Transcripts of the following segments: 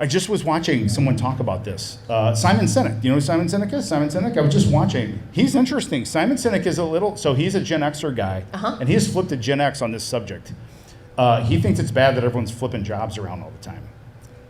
I just was watching someone talk about this. Simon Sinek. Do you know who Simon Sinek is? Simon Sinek? I was just watching. He's interesting. Simon Sinek is he's a Gen Xer guy, and he has flipped to Gen X on this subject. He thinks it's bad that everyone's flipping jobs around all the time.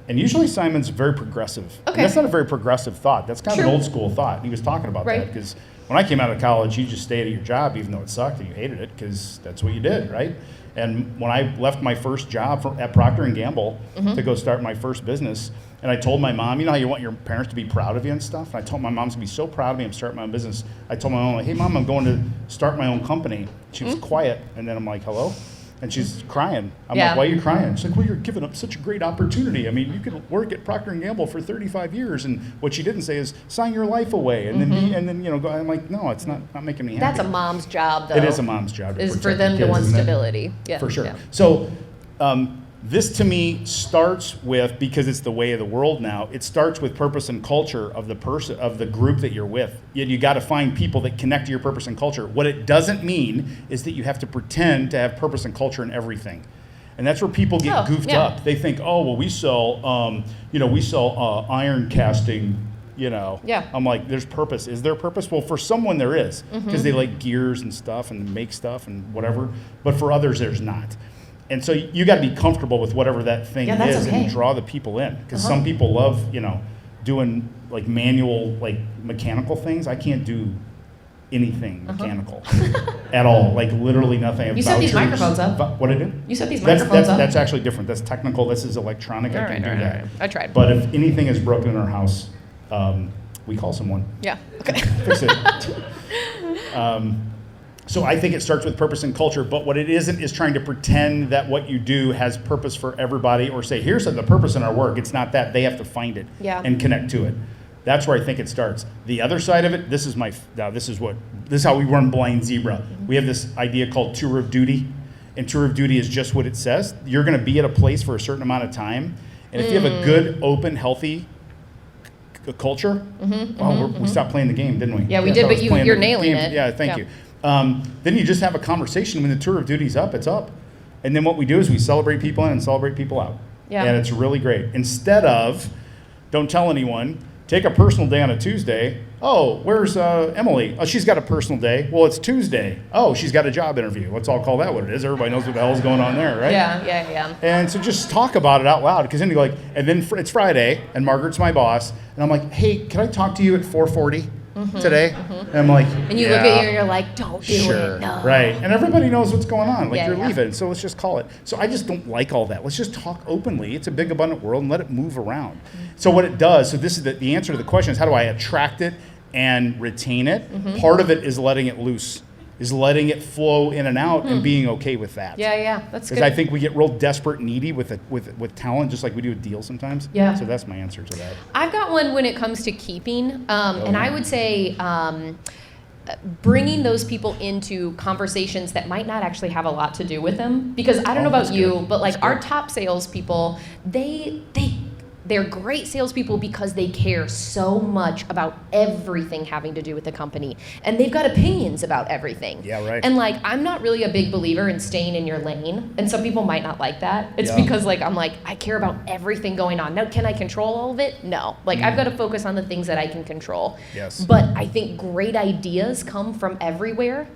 And usually Simon's very progressive. Okay. And that's not a very progressive thought. That's kind of True. an old school thought. And he was talking about that because when I came out of college, you just stayed at your job even though it sucked and you hated it because that's what you did, right? And when I left my first job at Procter & Gamble to go start my first business, and I told my mom, you know how you want your parents to be proud of you and stuff? And I told my mom's going to be so proud of me, I'm starting my own business. I told my mom, like, hey, Mom, I'm going to start my own company. She was quiet, and then I'm like, hello? And she's crying. I'm like, why are you crying? She's like, well, you're giving up such a great opportunity. I mean, you could work at Procter & Gamble for 35 years, and what she didn't say is sign your life away, and then you know, go. I'm like, no, it's not making me happy. That's a mom's job, though. It is a mom's job. To is protect for them the to kids, want isn't it? stability. Yeah, for sure. Yeah. So this to me starts with, because it's the way of the world now, it starts with purpose and culture of the person, of the group that you're with. You got to find people that connect to your purpose and culture. What it doesn't mean is that you have to pretend to have purpose and culture in everything. And that's where people get goofed up. They think, oh, well, we sell iron casting, you know. Yeah. I'm like, there's purpose. Is there purpose? Well, for someone there is, because they like gears and stuff and make stuff and whatever. But for others, there's not. And so you got to be comfortable with whatever that thing is and draw the people in. Because some people love, you know, doing like manual, like mechanical things. I can't do anything mechanical at all. Like literally nothing. You set these microphones up. What did I do? You set these microphones up. That's actually different. That's technical. This is electronic. I can do that. All right. I tried. But if anything is broken in our house, we call someone. Yeah. Okay. Fix it. So I think it starts with purpose and culture, but what it isn't is trying to pretend that what you do has purpose for everybody, or say, here's the purpose in our work. It's not that. They have to find it and connect to it. That's where I think it starts. The other side of it, this is how we run Blind Zebra. We have this idea called tour of duty, and tour of duty is just what it says. You're going to be at a place for a certain amount of time, and if you have a good, open, healthy culture, we stopped playing the game, didn't we? Yeah, we did, but you're nailing it. Yeah, thank you. Then you just have a conversation. When the tour of duty's up, it's up. And then what we do is we celebrate people in and celebrate people out. Yeah. And it's really great. Instead of, don't tell anyone, take a personal day on a Tuesday. Oh, where's Emily? Oh, she's got a personal day. Well, it's Tuesday. Oh, she's got a job interview. Let's all call that what it is. Everybody knows what the hell's going on there, right? Yeah. And so just talk about it out loud, because then you're like, and then it's Friday, and Margaret's my boss, and I'm like, hey, can I talk to you at 4:40 today? And I'm like, and you look at you and you're like, don't do it. No. Right. And everybody knows what's going on. Like, you're yeah. leaving, so let's just call it. So I just don't like all that. Let's just talk openly. It's a big, abundant world, and let it move around. So what it does, so this is the answer to the question is, how do I attract it and retain it? Part of it is letting it loose, is letting it flow in and out and being okay with that. Yeah, that's good. Because I think we get real desperate and needy with talent, just like we do with deals sometimes. Yeah. So that's my answer to that. I've got one when it comes to keeping, and I would say bringing those people into conversations that might not actually have a lot to do with them. Because I don't know about you, but like our top salespeople, they're great salespeople because they care so much about everything having to do with the company. And they've got opinions about everything. Yeah, right. And like, I'm not really a big believer in staying in your lane. And some people might not like that. It's because like, I'm like, I care about everything going on. Now, can I control all of it? No. Like, I've got to focus on the things that I can control. Yes. But I think great ideas come from everywhere.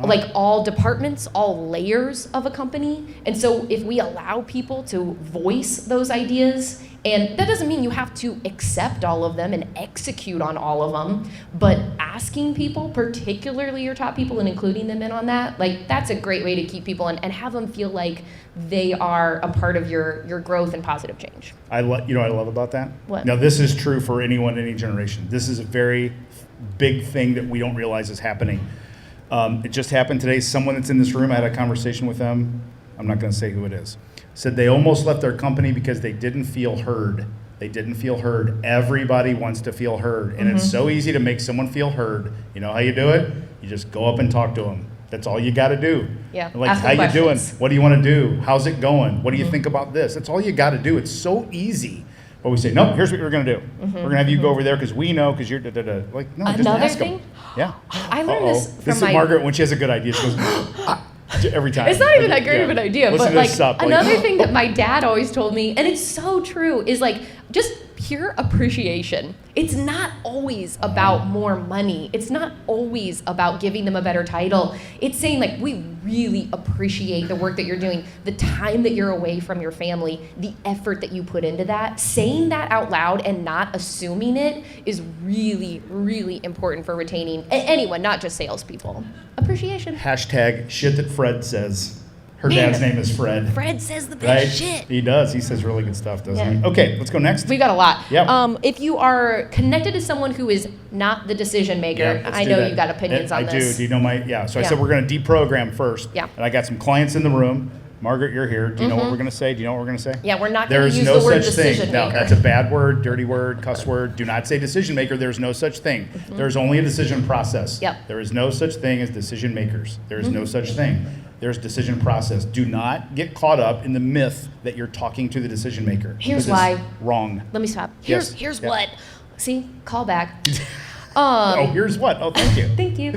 Like all departments, all layers of a company. And so if we allow people to voice those ideas, and that doesn't mean you have to accept all of them and execute on all of them, but asking people, particularly your top people, and including them in on that, like that's a great way to keep people and have them feel like they are a part of your growth and positive change. You know what I love about that? What? Now, this is true for anyone, any generation. This is a very big thing that we don't realize is happening. It just happened today. Someone that's in this room, I had a conversation with them. I'm not going to say who it is. Said they almost left their company because they didn't feel heard. They didn't feel heard. Everybody wants to feel heard. And it's so easy to make someone feel heard. You know how you do it? You just go up and talk to them. That's all you got to do. Yeah. Like, ask how you doing? questions. What do you want to do? How's it going? What do you think about this? That's all you got to do. It's so easy. But we say, nope, here's what we're going to do. We're going to have you go over there because we know, because you're da-da-da. Like, no, just Another ask them. thing? Yeah. I learned this from This is my Margaret when she has a good idea. She goes, every time. It's not even that great of an idea, Listen but to like this up. another thing that my dad always told me, and it's so true, is like just pure appreciation. It's not always about more money. It's not always about giving them a better title. It's saying like, we really appreciate the work that you're doing, the time that you're away from your family, the effort that you put into that. Saying that out loud and not assuming it is really, really important for retaining anyone, not just salespeople. Appreciation. Hashtag shit that Fred says. Her Man, dad's name is Fred. Fred says the best Right? shit. He does. He says really good stuff, doesn't Yeah. he? Okay, let's go next. We got a lot. Yep. If you are connected to someone who is not the decision maker, let's I do know that. you got opinions on I this. do. Do you know my, yeah. So I Yeah. said we're going to deprogram first. Yeah. And I got some clients in the room. Margaret, you're here. Do you know what we're going to say? Do you know what we're going to say? Yeah, we're not going There to is use no the word such thing. decision No, maker. that's a bad word, dirty word, cuss word. Do not say decision maker. There's no such thing. There's only a decision process. Yep. There is no such thing as decision makers. There is no such thing. There's decision process. Do not get caught up in the myth that you're talking to the decision maker. Here's Because it's why. Wrong. Let me stop. Yes. Here's Yeah. what. See, call back. Oh, here's what. Oh, thank you. Thank you.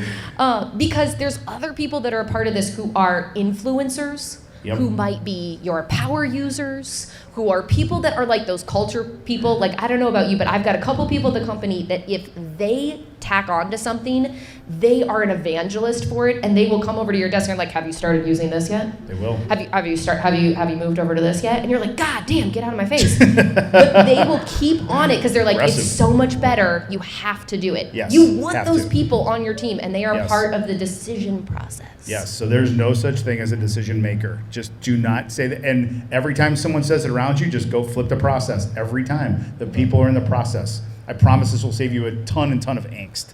Because there's other people that are a part of this who are influencers, Yep. who might be your power users, who are people that are like those culture people. Like, I don't know about you, but I've got a couple people at the company that if they tack on to something, they are an evangelist for it, and they will come over to your desk and like, have you started using this yet? They will. Have you moved over to this yet? And you're like, God damn, get out of my face. But they will keep on it because they're like, Aggressive. it's so much better. You have to do it. Yes, You want have those to. people on your team, and they are Yes. part of the decision process. Yes, so there's no such thing as a decision maker. Just do not say that. And every time someone says it around you, just go flip the process. Every time. The people are in the process. I promise this will save you a ton and ton of angst.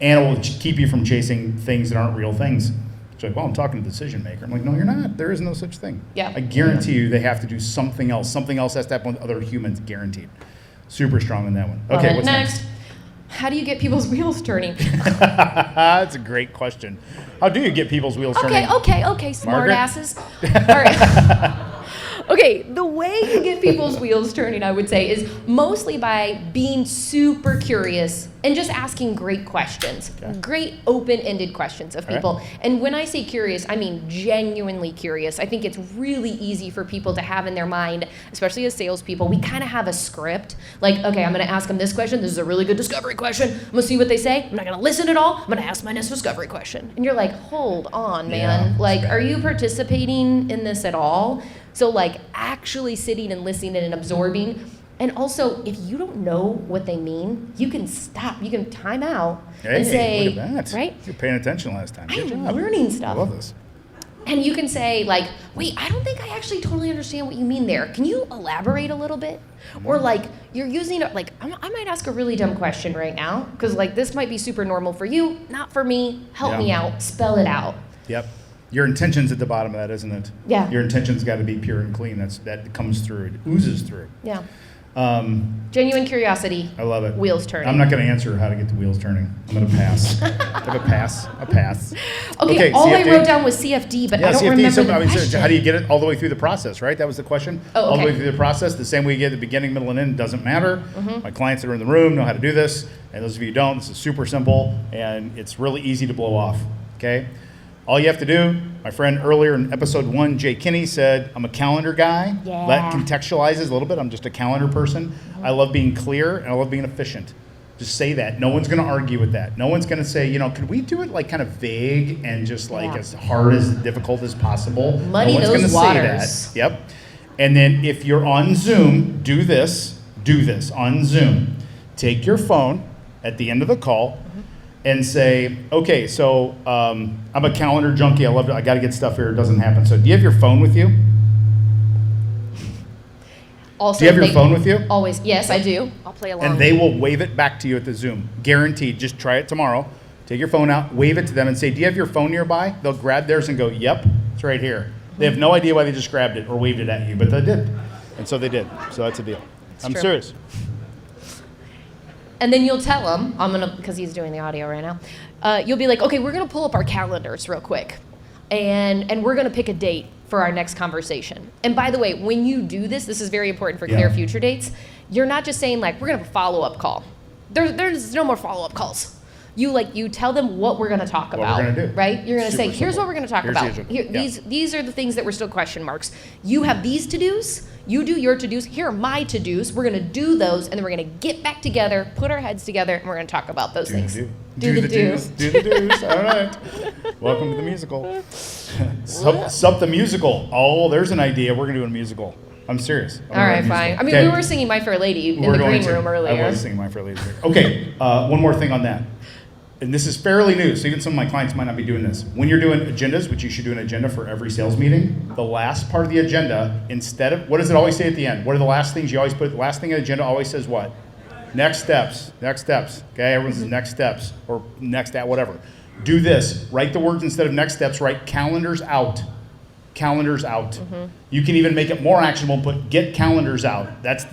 And it will keep you from chasing things that aren't real things. It's like, well, I'm talking to the decision maker. I'm like, no, you're not. There is no such thing. Yeah. I guarantee you they have to do something else. Something else has to happen with other humans, guaranteed. Super strong on that one. Love Okay, it. what's next? How do you get people's wheels turning? That's a great question. How do you get people's wheels turning? Okay, smart Margaret? asses. All right. Okay, the way you get people's wheels turning, I would say, is mostly by being super curious and just asking great questions, Okay. great open-ended questions of Okay. people. And when I say curious, I mean genuinely curious. I think it's really easy for people to have in their mind, especially as salespeople, we kind of have a script. Like, okay, I'm going to ask them this question. This is a really good discovery question. I'm going to see what they say. I'm not going to listen at all. I'm going to ask my next discovery question. And you're like, hold on, man. Yeah, Like, it's are bad. you participating in this at all? So like actually sitting and listening and absorbing. And also, if you don't know what they mean, you can stop. You can time out and say, look at that. right? You're paying attention last time. Good I'm job. learning I stuff. love this. And you can say like, wait, I don't think I actually totally understand what you mean there. Can you elaborate a little bit? Or like, you're using, like, I might ask a really dumb question right now, because like this might be super normal for you, not for me. Help me Yeah. out, spell it out. Yep. Your intention's at the bottom of that, isn't it? Yeah. Your intention's got to be pure and clean. That comes through. It oozes through. Yeah. Um, Genuine curiosity. I love it. Wheels turning. I'm not going to answer how to get the wheels turning. I'm going to pass. I have a pass. A pass. Okay, all CFD. I wrote down was CFD, but I don't CFD. remember So, the question. so how do you get it all the way through the process, right? That was the question. Oh, All the okay. way through the process, the same way you get at the beginning, middle, and end, doesn't matter. Mm-hmm. My clients that are in the room know how to do this, and those of you who don't, this is super simple, and it's really easy to blow off, okay? All you have to do, my friend earlier in episode 1, Jay Kinney said, I'm a calendar guy. Yeah. That contextualizes a little bit. I'm just a calendar person. I love being clear, and I love being efficient. Just say that. No one's going to argue with that. No one's going to say, could we do it like kind of vague and just like Yeah. as hard as difficult as possible? Muddy no one's those gonna waters. say that. Yep. And then if you're on Zoom, do this on Zoom. Take your phone at the end of the call and say, okay, so I'm a calendar junkie. I got to get stuff here. It doesn't happen. So do you have your phone with you? Also, Do you have your phone with you? Always. Yes, I do. I'll play along. And they will wave it back to you at the Zoom. Guaranteed. Just try it tomorrow. Take your phone out, wave it to them, and say, do you have your phone nearby? They'll grab theirs and go, yep, it's right here. They have no idea why they just grabbed it or waved it at you, but they did. And so they did. So that's a deal. I'm true. serious. And then you'll tell him, because he's doing the audio right now, you'll be like, okay, we're going to pull up our calendars real quick. And we're going to pick a date for our next conversation. And by the way, when you do this is very important for clear Yeah. future dates. You're not just saying like, we're going to have a follow-up call. There's no more follow-up calls. You tell them what we're going to talk What about, we're gonna do. right? You're going to say, Super here's simple. what we're going to talk Here's the about. agenda. Here, Yeah. these are the things that we're still question marks. You have these to-dos. You do your to-dos. Here are my to-dos. We're going to do those, and then we're going to get back together, put our heads together, and we're going to talk about those things. Do the do's. Do the do's. All right. Welcome to the musical. Sup the musical. Oh, there's an idea. We're going to do a musical. I'm serious. All right, fine. I mean, we were singing My Fair Lady in the green room earlier. I was singing My Fair Lady. Okay, one more thing on that. And this is fairly new, so even some of my clients might not be doing this. When you're doing agendas, which you should do an agenda for every sales meeting, the last part of the agenda, instead of, what does it always say at the end? What are the last things you always put? The last thing in the agenda always says what? Next steps. Next steps. Okay, everyone says next steps or next at whatever. Do this. Write the words instead of next steps. Write calendars out. Calendars out. You can even make it more actionable and put get calendars out. That's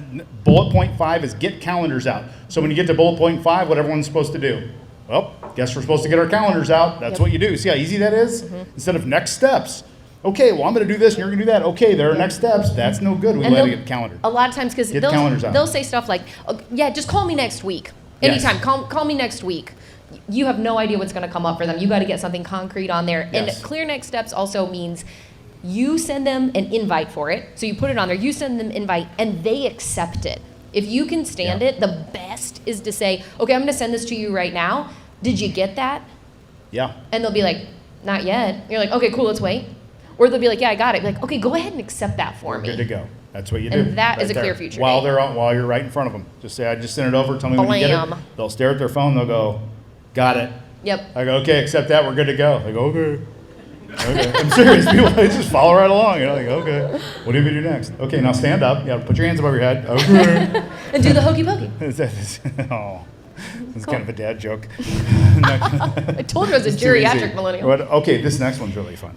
bullet point 5 is get calendars out. So when you get to bullet point 5, what everyone's supposed to do? Well, guess we're supposed to get our calendars out. That's what you do. See how easy that is? Instead of next steps. Okay, well, I'm going to do this and you're going to do that. Okay, there are next steps. That's no good. We And let they'll- it get calendar. A lot of times, because Get calendars out. they'll say stuff like, "Oh, yeah, just call me next week. Yes. Anytime, call me next week." You have no idea what's going to come up for them. You got to get something concrete on there. Yes. And clear next steps also means you send them an invite for it. So you put it on there, you send them an invite, and they accept it. If you can stand Yeah. it, the best is to say, okay, I'm going to send this to you right now. Did you get that? Yeah. And they'll be like, not yet. You're like, okay, cool, let's wait. Or they'll be like, yeah, I got it. Be like, okay, go ahead and accept that for me. Good to go. That's what you do. And that is a there. clear future While date. while you're right in front of them, just say, I just sent it over. Tell me when you get it. Blam. They'll stare at their phone. They'll go, got it. Yep. I go, okay, accept that. We're good to go. They go, okay. Okay. I'm serious. People they just follow right along. You know, like, okay. What do we do next? Okay, now stand up. Yeah, put your hands above your head. Okay. And do the hokey pokey. Oh, that's kind of a dad joke. I told you I was a It's too easy. geriatric millennial. Okay, this next one's really fun.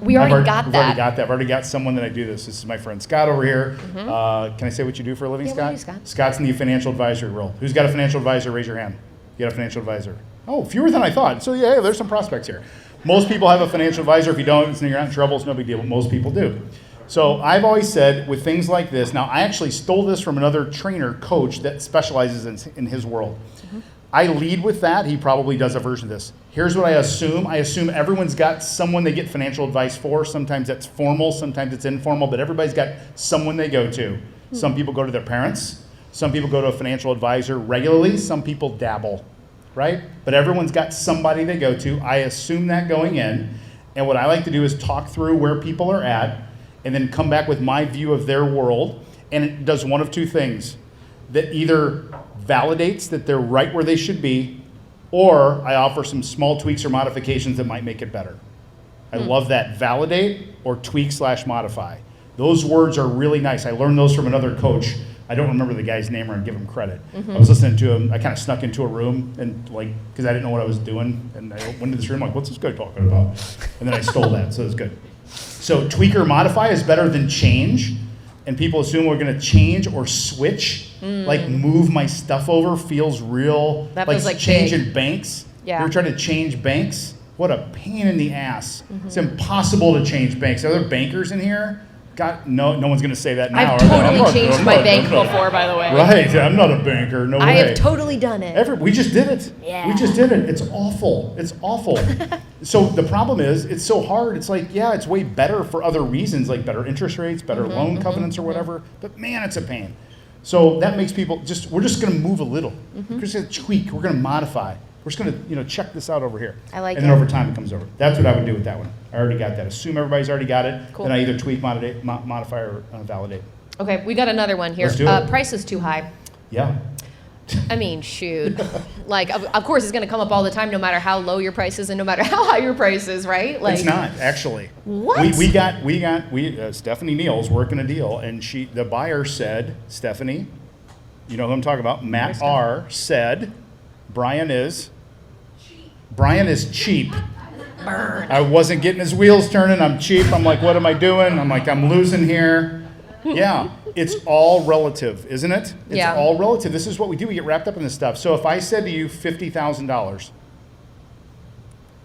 We already got We've already that. got that. I've already got someone that I do this. This is my friend Scott over here. Can I say what you do for a living, Mm-hmm. Yeah, Scott? what do you do, Scott? Scott's in the financial advisory role. Who's got a financial advisor? Raise your hand. You got a financial advisor. Oh, fewer than I thought. So yeah, there's some prospects here. Most people have a financial advisor. If you don't, you're not in trouble. It's no big deal, but most people do. So I've always said with things like this, now I actually stole this from another trainer, coach that specializes in his world. I lead with that. He probably does a version of this. Here's what I assume. I assume everyone's got someone they get financial advice for. Sometimes that's formal, sometimes it's informal, but everybody's got someone they go to. Some people go to their parents. Some people go to a financial advisor regularly. Some people dabble, right? But everyone's got somebody they go to. I assume that going in. And what I like to do is talk through where people are at and then come back with my view of their world. And it does one of two things. That either validates that they're right where they should be, or I offer some small tweaks or modifications that might make it better. I love that. Validate or tweak/modify. Those words are really nice. I learned those from another coach. I don't remember the guy's name or I'd give him credit. I was listening to him. I kind of snuck into a room and because I didn't know what I was doing. And I went into this room like, what's this guy talking about? And then I stole that, so it's good. So tweak or modify is better than change. And people assume we're going to change or switch. Like move my stuff over feels real. That feels like changing big. banks. Yeah. You ever tried to change banks? What a pain in the ass. It's impossible to change banks. Are there bankers in here? God, no one's going to say that now. I've are they? totally changed my bank I'm not- before, by the way. Right, I'm not a banker. No way. I have totally done it. We just did it. Yeah. We just did it. It's awful. It's awful. So the problem is, it's so hard. It's like, yeah, it's way better for other reasons, like better interest rates, better loan covenants or whatever. But man, it's a pain. So that makes people we're just going to move a little. We're just going to tweak. We're going to modify. We're just going to, check this out over here. I like And then it. over time it comes over. That's what I would do with that one. I already got that. Assume everybody's already got it. Cool. Then I either tweak, modify, or validate. Okay, we got another one here. Let's do it. Price is too high. Yeah. I mean, shoot. Like, of course, it's going to come up all the time, no matter how low your price is and no matter how high your price is, right? Like, It's not actually. What? We got Stephanie Neal's working a deal, and the buyer said, Stephanie, you know who I'm talking about. Matt R said, Bryan is cheap. Burn. I wasn't getting his wheels turning. I'm cheap. I'm like, what am I doing? I'm like, I'm losing here. Yeah, it's all relative, isn't it? It's Yeah. all relative. This is what we do. We get wrapped up in this stuff. So if I said to you $50,000,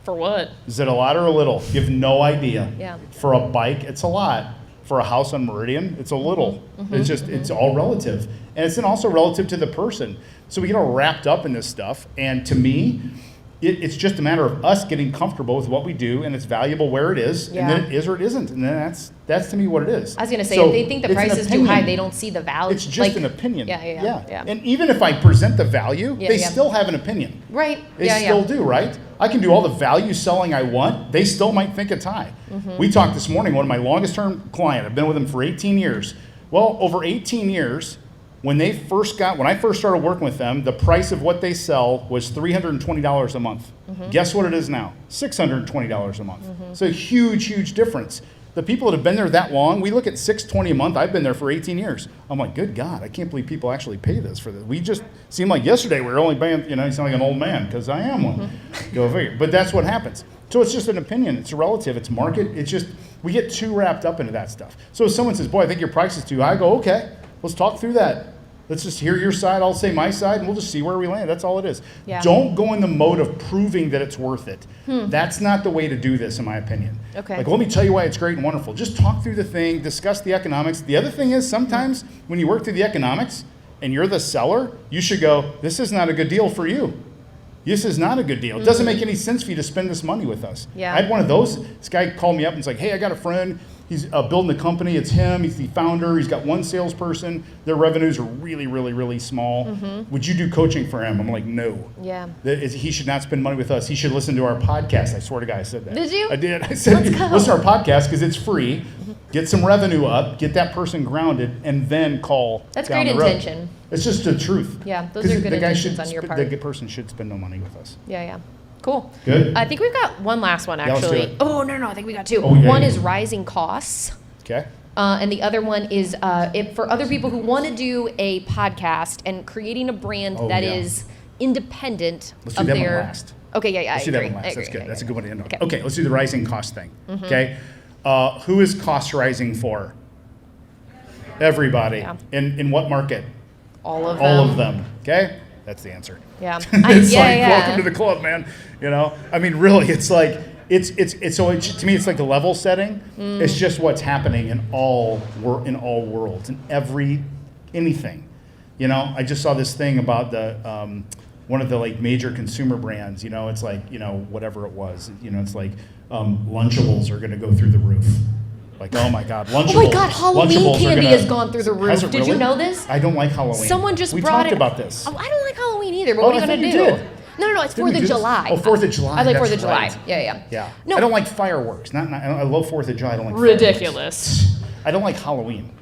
For what? is it a lot or a little? You have no idea. Yeah. For a bike, it's a lot. For a house on Meridian, it's a little. It's all relative. And it's then also relative to the person. So we get all wrapped up in this stuff. And to me, it's just a matter of us getting comfortable with what we do, and it's valuable where it is, and then it is or it isn't, and then that's to me what it is. I was going to say, So if they think the price is too high, they don't see the value. It's just an opinion. Yeah. And even if I present the value, they still have an opinion. Right. They still do, right? I can do all the value selling I want. They still might think it's high. We talked this morning, one of my longest term client, I've been with them for 18 years. Well, over 18 years, when I first started working with them, the price of what they sell was $320 a month. Guess what it is now? $620 a month. So a huge, huge difference. The people that have been there that long, we look at $620 a month. I've been there for 18 years. I'm like, good God, I can't believe people actually pay this for this. We just seemed like yesterday we were only paying, you sound like an old man, because I am one. Go figure. But that's what happens. So it's just an opinion. It's relative. It's market. It's just, we get too wrapped up into that stuff. So if someone says, boy, I think your price is too high, I go, okay, let's talk through that. Let's just hear your side, I'll say my side, and we'll just see where we land. That's all it is. Yeah. Don't go in the mode of proving that it's worth it. That's not the way to do this, in my opinion. Okay. Like, let me tell you why it's great and wonderful. Just talk through the thing, discuss the economics. The other thing is, sometimes when you work through the economics and you're the seller, you should go, this is not a good deal for you. This is not a good deal. It doesn't make any sense for you to spend this money with us. Yeah. I had one of those. This guy called me up and was like, hey, I got a friend. He's building a company. It's him. He's the founder. He's got one salesperson. Their revenues are really, really, really small. Would you do coaching for him? I'm like, no. Yeah. He should not spend money with us. He should listen to our podcast. I swear to God, I said that. Did you? I did. I said, Let's go. listen to our podcast because it's free. Get some revenue up. Get that person grounded, and then call. That's down great the road. intention. It's just the truth. Yeah, those are good intentions on your part. The person should spend no money with us. Yeah. Cool. Good. I think we've got one last one, let's do actually. it. Oh, no, I think we got two. Oh, yeah, One yeah. is rising costs. Okay. And the other one is for other people who want to do a podcast and creating a brand that is independent Let's do of that one their. last. Okay, yeah, Let's I do that agree. one last. That's good. That's a good one to end on. Okay. Okay, let's do the rising cost thing. Okay. Who is cost rising for? Everybody. Yeah. In what market? All of them. All of them. Okay. That's the answer. Yeah. It's welcome to the club, man. I mean, really, it's like it's to me, it's like the level setting. It's just what's happening in all worlds, in anything. I just saw this thing about the one of the like major consumer brands. It's like whatever it was. It's like Lunchables are going to go through the roof. Like, oh my God, Lunchables. Oh my God, Halloween Lunchables candy has gone through the roof. Has it Did you really? know this? I don't like Halloween. Someone just we brought talked about this. Oh, I don't like Halloween either. But Oh, what are you I going to thought you do? did. No, it's Didn't we 4th do of this? July. Oh, 4th of July. I like that's 4th of July. right. Yeah. Yeah. No. I don't like fireworks. I love 4th of July. I don't like Ridiculous. fireworks. I don't like Halloween.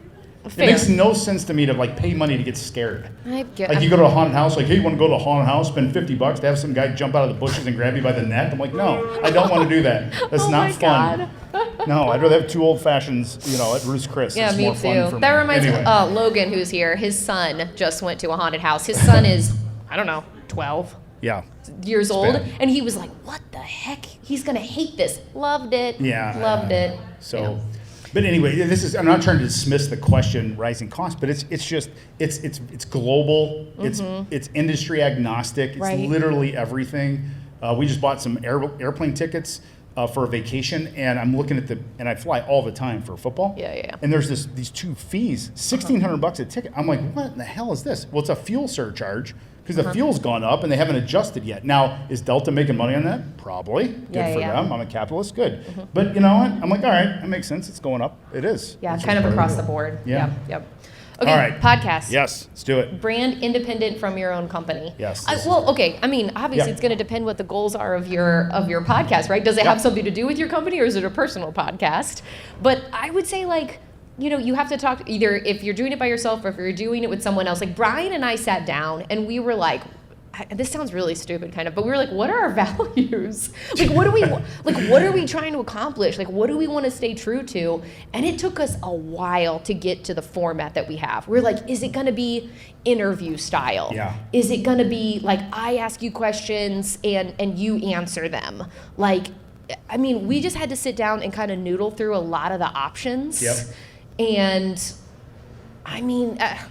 Fair. It makes no sense to me to like pay money to get scared. Like you go to a haunted house, like, hey, you want to go to a haunted house, spend $50 to have some guy jump out of the bushes and grab you by the neck? I'm like, no, I don't want to do that. That's Oh not my fun. God. No, I'd rather have 2 old fashions, at Ruth's Chris. Yeah, it's me more too. fun for me. That reminds Anyway. me of Logan, who's here. His son just went to a haunted house. His son is, 12 Yeah. years old. bad. And he was like, what the heck? He's going to hate this. Loved it. Yeah. Loved it. So, Yeah. but anyway, I'm not trying to dismiss the question rising cost, but it's global. It's industry agnostic. It's Right. literally everything. We just bought some airplane tickets for a vacation, and I'm looking at and I fly all the time for football. Yeah. And there's these 2 fees, $1,600 a ticket. I'm like, what in the hell is this? Well, it's a fuel surcharge because the fuel's gone up and they haven't adjusted yet. Now, is Delta making money on that? Probably. Good for them. I'm a capitalist. Good. But you know what? I'm like, all right, that makes sense. It's going up. It is. Yeah, It's kind just of part across it. the board. Yeah. Yep. Okay, All right. podcast. Yes, let's do it. Brand independent from your own company. Yes. Okay. I mean, obviously, Yeah. it's going to depend what the goals are of your podcast, right? Does it have something to do with your company, or is it a personal podcast? But I would say, you have to talk either if you're doing it by yourself or if you're doing it with someone else. Like Bryan and I sat down and we were like, this sounds really stupid kind of, but we were like, what are our values? What are we trying to accomplish? What do we want to stay true to? And it took us a while to get to the format that we have. We're like, is it going to be interview style? Yeah. Is it going to be I ask you questions and you answer them? We just had to sit down and kind of noodle through a lot of the options. Yep. And it's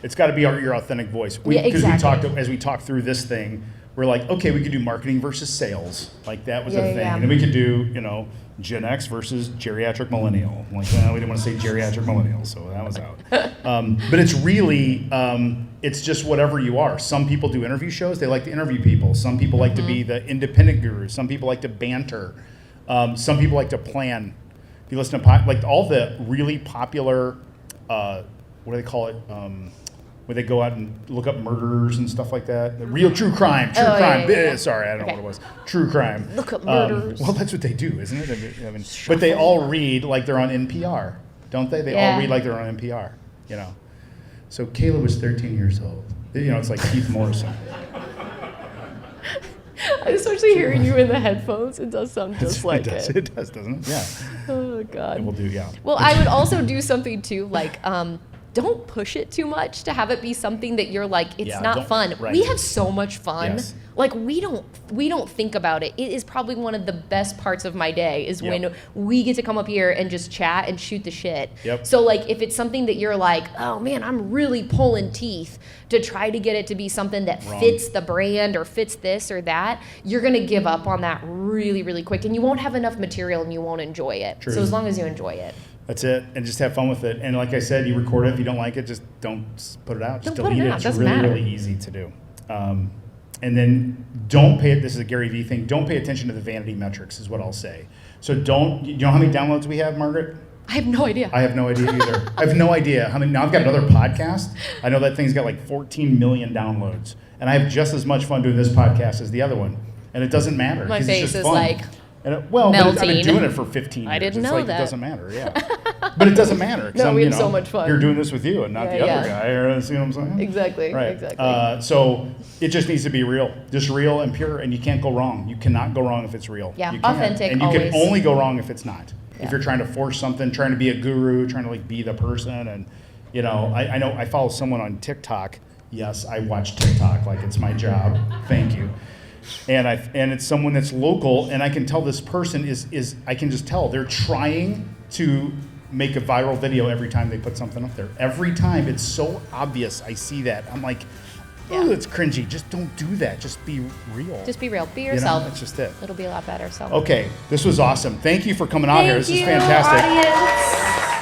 It's got to be your authentic voice. Yeah, exactly. As we talked through this thing, we're like, okay, we could do marketing versus sales. Like that was a thing. Yeah. And then we could do, Gen X versus geriatric millennial. Like, well, we didn't want to say geriatric millennial, so that was out. But it's really, it's just whatever you are. Some people do interview shows. They like to interview people. Some people like to be the independent gurus. Some people like to banter. Some people like to plan. If you listen to like all the really popular, what do they call it? Where they go out and look up murderers and stuff like that. The real true crime. Sorry, I don't know what it was. True crime. Look up murderers. Well, that's what they do, isn't it? I mean, but they all read like they're on NPR, don't they? They all read like they're on NPR, So Kayla was 13 years old. It's like Keith Morrison. Especially hearing you in the headphones, it does sound just like it. It does, doesn't it? Yeah. Oh, God. And we'll do, yeah. Well, I would also do something too, like, don't push it too much to have it be something that you're like, it's not fun. Right. We have so much fun. Yes. Like we don't think about it. It is probably one of the best parts of my day is when we get to come up here and just chat and shoot the shit. Yep. So like if it's something that you're like, oh man, I'm really pulling teeth to try to get it to be something that fits the brand or fits this or that, you're gonna give up on that really, really quick and you won't have enough material and you won't enjoy it. True. So as long as you enjoy it. That's it, and just have fun with it. And like I said, you record it. If you don't like it, just don't put it out. Just delete it. It's really easy to do. And then don't pay it. This is a Gary Vee thing. Don't pay attention to the vanity metrics, is what I'll say. So you know how many downloads we have, Margaret? I have no idea. I have no idea either. I have no idea how many. Now I've got another podcast. I know that thing's got like 14 million downloads, and I have just as much fun doing this podcast as the other one, and it doesn't matter. My 'cause face it's just is fun. like. But I've been doing it for 15 years. I didn't it's know like, that. It doesn't matter, yeah. But it doesn't matter. No, we have so much fun. You're doing this with you and not the other guy. Or, see what I'm saying? Exactly. Right. Exactly. So it just needs to be real. Just real and pure, and you can't go wrong. You cannot go wrong if it's real. Yeah, you can't. authentic, And you always. can only go wrong if it's not. Yeah. If you're trying to force something, trying to be a guru, trying to like be the person. And, I know I follow someone on TikTok. Yes, I watch TikTok like it's my job. Thank you. And it's someone that's local, and I can tell this person is I can just tell they're trying to make a viral video every time they put something up there. Every time, it's so obvious. I see that. I'm like, oh, it's cringy. Just don't do that. Just be real. Just be real. Be yourself. That's just it. It'll be a lot better. So. Okay, this was awesome. Thank you for coming out here. This is Thank you, fantastic. audience.